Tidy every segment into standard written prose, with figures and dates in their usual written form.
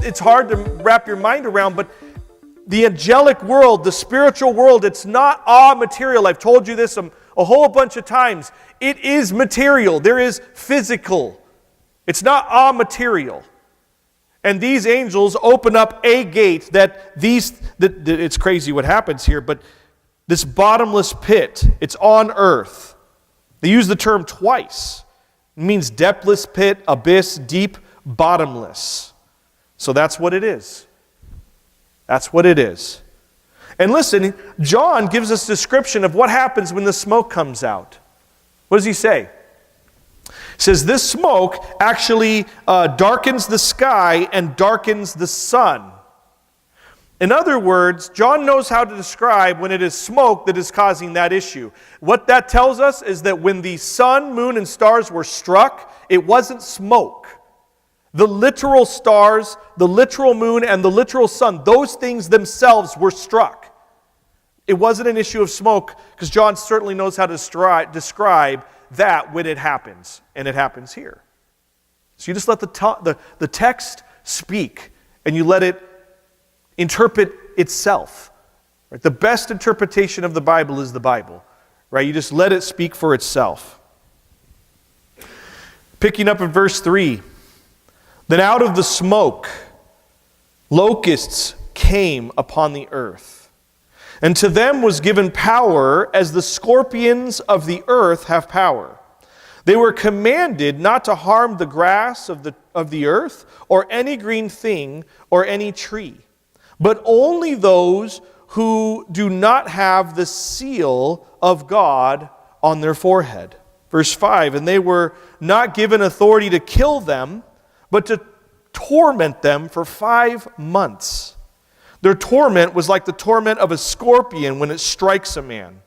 it's hard to wrap your mind around, but the angelic world, the spiritual world, it's not all material. I've told you this a whole bunch of times. It is material. There is physical. It's not all material. And these angels open up a gate that it's crazy what happens here, but this bottomless pit, it's on earth. They use the term twice. It means depthless pit, abyss, deep, bottomless. So that's what it is. That's what it is. And listen, John gives us a description of what happens when the smoke comes out. What does he say? He says this smoke actually darkens the sky and darkens the sun. In other words, John knows how to describe when it is smoke that is causing that issue. What that tells us is that when the sun, moon, and stars were struck, it wasn't smoke. The literal stars, the literal moon, and the literal sun, those things themselves were struck. It wasn't an issue of smoke, because John certainly knows how to describe that when it happens, and it happens here. So you just let the text speak, and you let it interpret itself. Right? The best interpretation of the Bible is the Bible. Right? You just let it speak for itself. Picking up in verse 3, then out of the smoke, locusts came upon the earth. And to them was given power as the scorpions of the earth have power. They were commanded not to harm the grass of the earth or any green thing or any tree, but only those who do not have the seal of God on their forehead. Verse 5, and they were not given authority to kill them, but to torment them for 5 months. Their torment was like the torment of a scorpion when it strikes a man.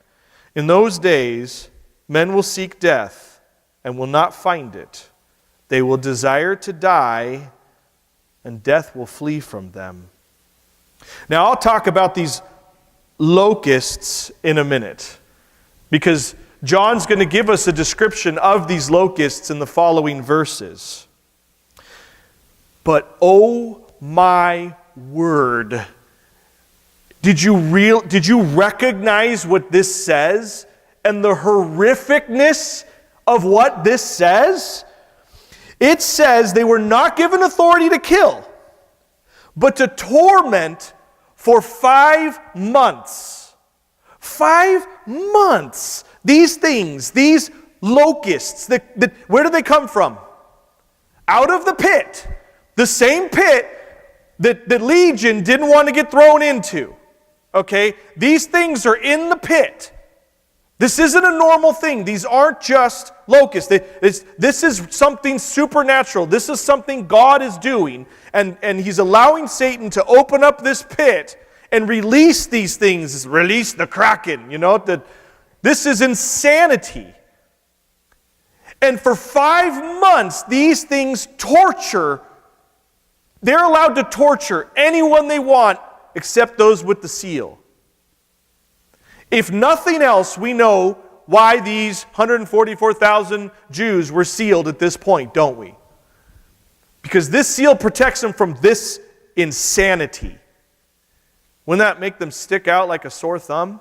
In those days, men will seek death and will not find it. They will desire to die, and death will flee from them. Now, I'll talk about these locusts in a minute, because John's going to give us a description of these locusts in the following verses. But oh my word, did you recognize what this says and the horrificness of what this says? It says they were not given authority to kill, but to torment for 5 months. 5 months. These things, these locusts, where do they come from? Out of the pit. The same pit that Legion didn't want to get thrown into. Okay? These things are in the pit. This isn't a normal thing. These aren't just locusts. This is something supernatural. This is something God is doing. And He's allowing Satan to open up this pit and release these things. Release the Kraken. You know, this is insanity. And for 5 months, these things torture. They're allowed to torture anyone they want except those with the seal. If nothing else, we know why these 144,000 Jews were sealed at this point, don't we? Because this seal protects them from this insanity. Wouldn't that make them stick out like a sore thumb?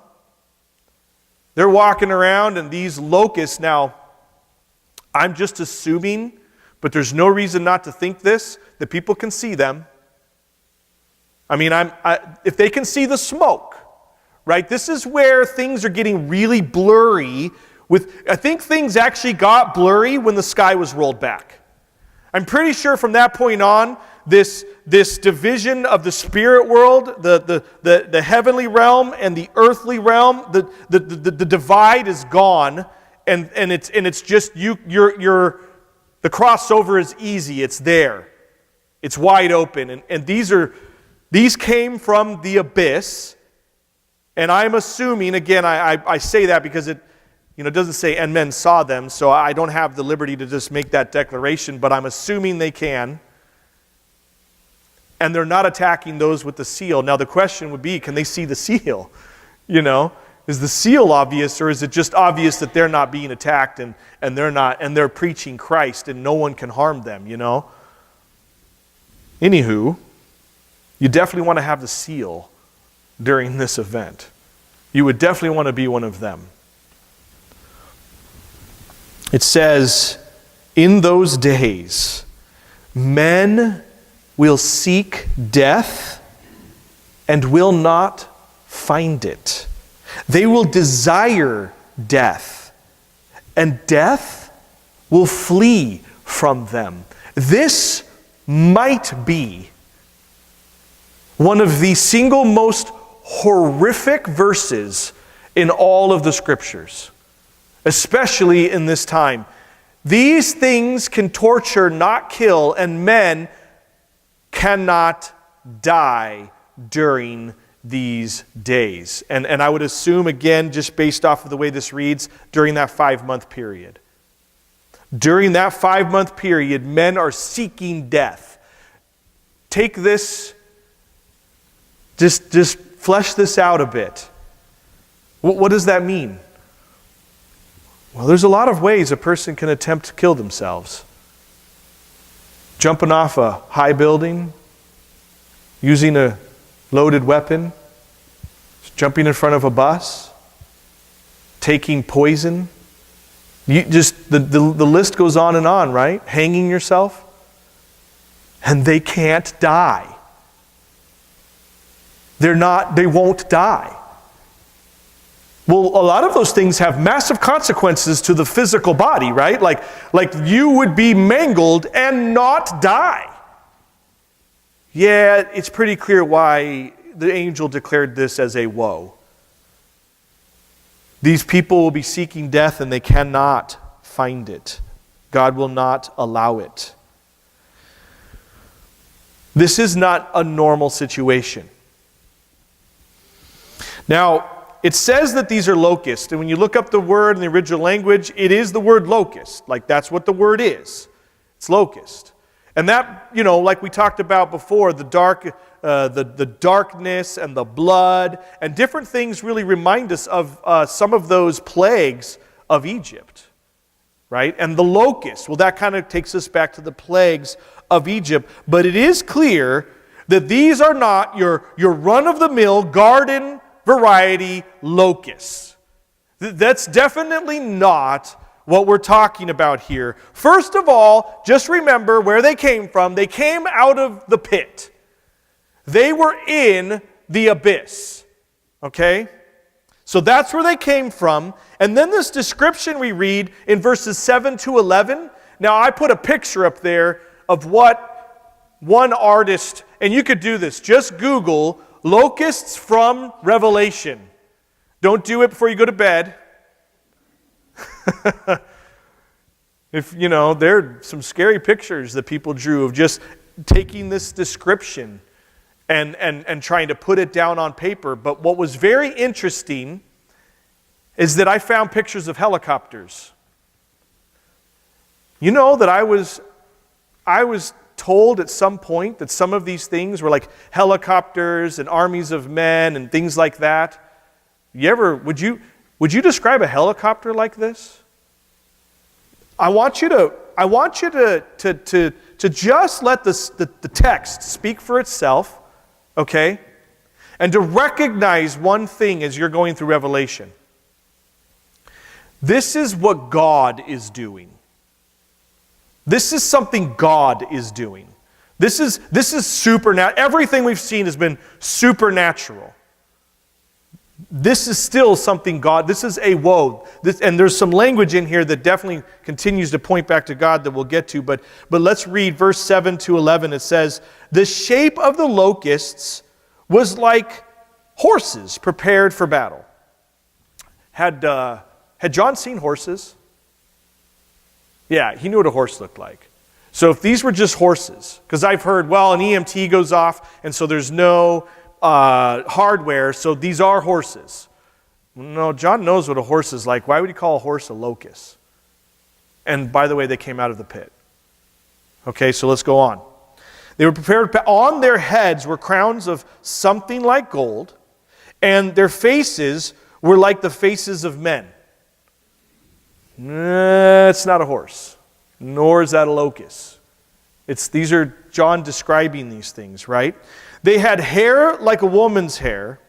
They're walking around, and these locusts, now, I'm just assuming, but there's no reason not to think this, that people can see them. I mean, if they can see the smoke, right? This is where things are getting really blurry. I think things actually got blurry when the sky was rolled back. I'm pretty sure from that point on, this division of the spirit world, the heavenly realm and the earthly realm, the divide is gone, and it's just the crossover is easy. It's there. It's wide open, and these came from the abyss. And I'm assuming, again, I say that because it doesn't say, and men saw them, so I don't have the liberty to just make that declaration, but I'm assuming they can. And they're not attacking those with the seal. Now the question would be, can they see the seal? Is the seal obvious, or is it just obvious that they're not being attacked and they're preaching Christ and no one can harm them, Anywho, you definitely want to have the seal during this event. You would definitely want to be one of them. It says, in those days, men will seek death and will not find it. They will desire death, and death will flee from them. This might be one of the single most horrific verses in all of the Scriptures, especially in this time. These things can torture, not kill, and men cannot die during these days. And I would assume, again, just based off of the way this reads, during that 5-month period. During that 5-month period, men are seeking death. Take this, just flesh this out a bit. What does that mean? Well, there's a lot of ways a person can attempt to kill themselves. Jumping off a high building, using a loaded weapon, jumping in front of a bus, taking poison. The list goes on, right? Hanging yourself. And they can't die. They won't die. Well, a lot of those things have massive consequences to the physical body, right? Like you would be mangled and not die. Yeah, it's pretty clear why the angel declared this as a woe. These people will be seeking death and they cannot find it. God will not allow it. This is not a normal situation. Now, it says that these are locusts, and when you look up the word in the original language, it is the word locust. Like, that's what the word is. It's locust. And that, like we talked about before, the darkness and the blood and different things really remind us of some of those plagues of Egypt, right? And the locust, well, that kind of takes us back to the plagues of Egypt. But it is clear that these are not your run-of-the-mill garden variety locusts. That's definitely not what we're talking about here. First of all, just remember where they came from. They came out of the pit. They were in the abyss. Okay? So that's where they came from. And then this description we read in verses 7 to 11. Now, I put a picture up there of what one artist, and you could do this. Just Google locusts from Revelation. Don't do it before you go to bed. There are some scary pictures that people drew of just taking this description and trying to put it down on paper. But what was very interesting is that I found pictures of helicopters. You know that I was told at some point that some of these things were like helicopters and armies of men and things like that. Would you describe a helicopter like this? I want you to just let the text speak for itself, okay? And to recognize one thing as you're going through Revelation. This is what God is doing. This is something God is doing. This is supernatural. Everything we've seen has been supernatural. This is still something God, this is a woe. And there's some language in here that definitely continues to point back to God that we'll get to. But let's read verse 7 to 11. It says, the shape of the locusts was like horses prepared for battle. Had John seen horses? Yeah, he knew what a horse looked like. So if these were just horses, because I've heard, an EMT goes off, and so there's no hardware, so these are horses. No, John knows what a horse is like. Why would he call a horse a locust? And by the way, they came out of the pit. Okay, so let's go on. They were prepared, on their heads were crowns of something like gold, and their faces were like the faces of men. It's not a horse, nor is that a locust. These are John describing these things, right? They had hair like a woman's hair,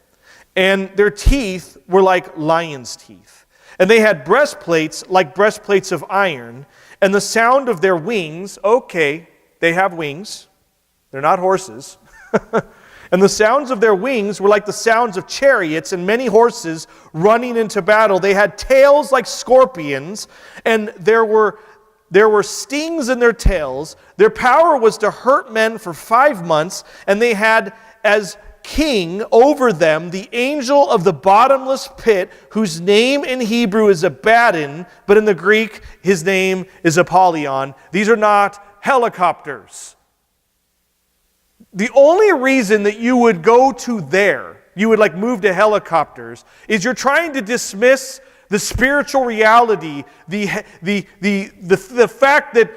and their teeth were like lion's teeth. And they had breastplates like breastplates of iron, and the sound of their wings, okay, they have wings. They're not horses. And the sounds of their wings were like the sounds of chariots and many horses running into battle. They had tails like scorpions, and there were stings in their tails. Their power was to hurt men for 5 months, and they had as king over them the angel of the bottomless pit, whose name in Hebrew is Abaddon, but in the Greek his name is Apollyon. These are not helicopters. The only reason that you would go to there, you would move to helicopters, is you're trying to dismiss the spiritual reality, the fact that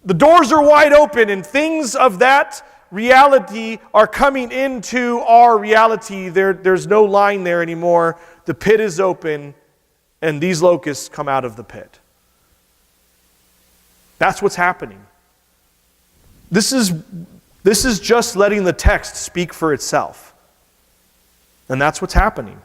the doors are wide open and things of that reality are coming into our reality. There's no line there anymore. The pit is open, and these locusts come out of the pit. That's what's happening. This is just letting the text speak for itself. And that's what's happening.